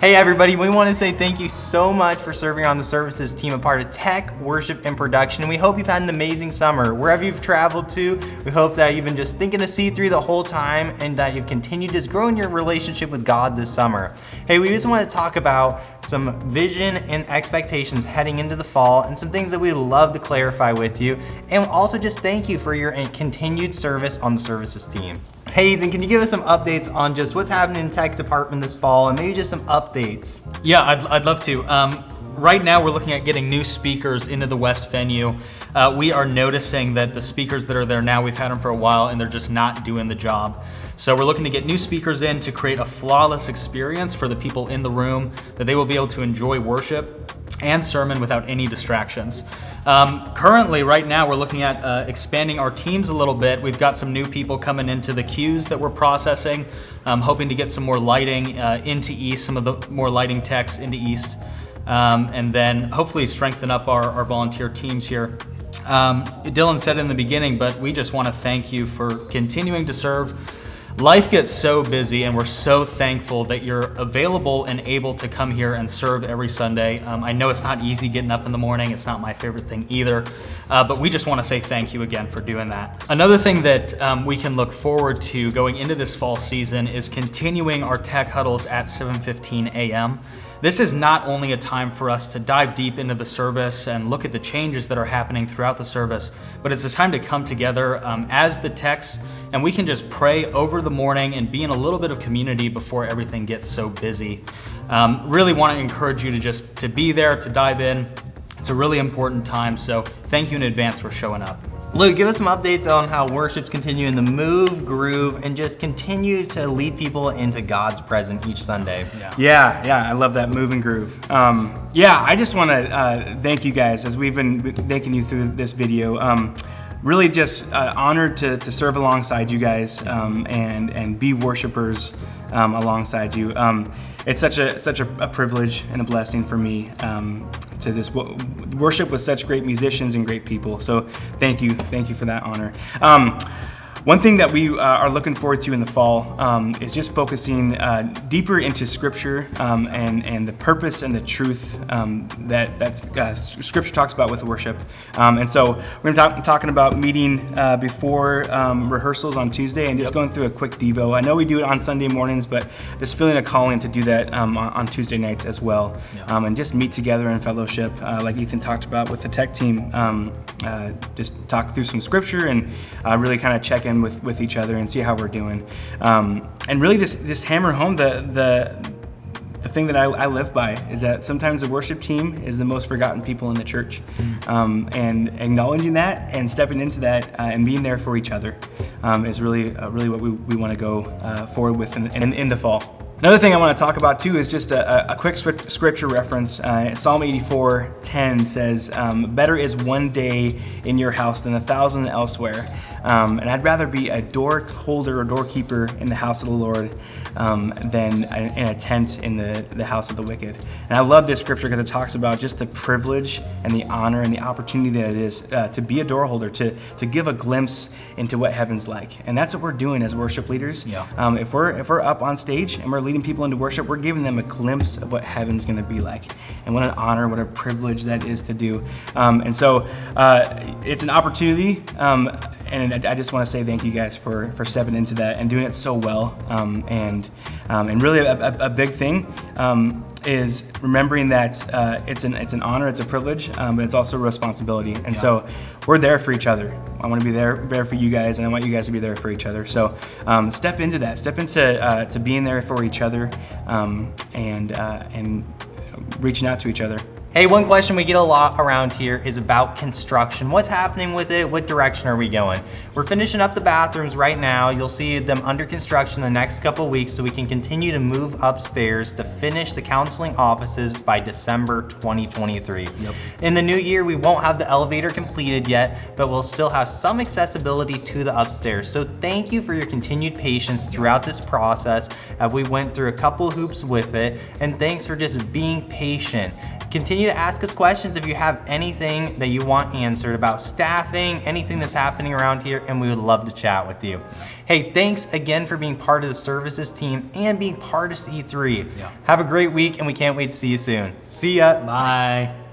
Hey everybody, we want to say thank you so much for serving on the services team, a part of tech, worship, and production. And we hope you've had an amazing summer. Wherever you've traveled to, we hope that you've been just thinking of C3 the whole time and that you've continued to grow in your relationship with God this summer. Hey, we just want to talk about some vision and expectations heading into the fall and some things that we love to clarify with you. And also just thank you for your continued service on the services team. Hey Ethan, can you give us some updates on just what's happening in the tech department this fall and maybe just some updates? Yeah, I'd love to. Right now we're looking at getting new speakers into the West venue. We are noticing that the speakers that are there now, we've had them for a while and they're just not doing the job. So we're looking to get new speakers in to create a flawless experience for the people in the room, that they will be able to enjoy worship and sermon without any distractions. Currently, right now, we're looking at expanding our teams a little bit. We've got some new people coming into the queues that we're processing, hoping to get some more lighting into East, some of the more lighting techs into East, and then hopefully strengthen up our volunteer teams here. Dylan said in the beginning, but we just want to thank you for continuing to serve. Life gets so busy and we're so thankful that you're available and able to come here and serve every Sunday. I know it's not easy getting up in the morning. It's not my favorite thing either, but we just want to say thank you again for doing that. Another thing that we can look forward to going into this fall season is continuing our tech huddles at 7:15 a.m. This is not only a time for us to dive deep into the service and look at the changes that are happening throughout the service, but it's a time to come together as the techs, and we can just pray over the morning and be in a little bit of community before everything gets so busy. Really want to encourage you to be there, to dive in. It's a really important time, so thank you in advance for showing up. Luke, give us some updates on how worship's continuing to move, groove, and just continue to lead people into God's presence each Sunday. Yeah, I love that move and groove. I just want to thank you guys as we've been thanking you through this video. Really just honored to serve alongside you guys and be worshipers alongside you. It's such a privilege and a blessing for me to just worship with such great musicians and great people. So thank you for that honor. One thing that we are looking forward to in the fall is just focusing deeper into Scripture and the purpose and the truth that Scripture talks about with worship. And so we're going to be talking about meeting before rehearsals on Tuesday and just going through a quick Devo. I know we do it on Sunday mornings, but just feeling a calling to do that on Tuesday nights as well. And just meet together in fellowship, like Ethan talked about with the tech team. Just talk through some Scripture and really kind of check in with each other and see how we're doing, and really just hammer home the thing that I live by is that sometimes the worship team is the most forgotten people in the church, and acknowledging that and stepping into that and being there for each other is really what we want to go forward with in the fall. Another thing I want to talk about too is just a quick scripture reference. Psalm 84:10 says, "Better is one day in your house than 1,000 elsewhere." And I'd rather be a door holder or doorkeeper in the house of the Lord than in a tent in the house of the wicked. And I love this scripture because it talks about just the privilege and the honor and the opportunity that it is to be a door holder, to give a glimpse into what heaven's like. And that's what we're doing as worship leaders. If we're up on stage and we're leading people into worship, we're giving them a glimpse of what heaven's going to be like. And what an honor, what a privilege that is to do. And so it's an opportunity, and I just want to say thank you guys for stepping into that and doing it so well. And really a big thing is remembering that it's an honor, it's a privilege, but it's also a responsibility. And so we're there for each other. I want to be there for you guys, and I want you guys to be there for each other. So step into that. Step into to being there for each other, and reaching out to each other. Hey, one question we get a lot around here is about construction. What's happening with it? What direction are we going? We're finishing up the bathrooms right now. You'll see them under construction the next couple weeks so we can continue to move upstairs to finish the counseling offices by December 2023. In the new year, we won't have the elevator completed yet, but we'll still have some accessibility to the upstairs. So thank you for your continued patience throughout this process. We went through a couple hoops with it, and thanks for just being patient. Continue continue to ask us questions if you have anything that you want answered about staffing, anything that's happening around here, and we would love to chat with you. Hey, thanks again for being part of the services team and being part of C3. Yeah. Have a great week, and we can't wait to see you soon. See ya. Bye.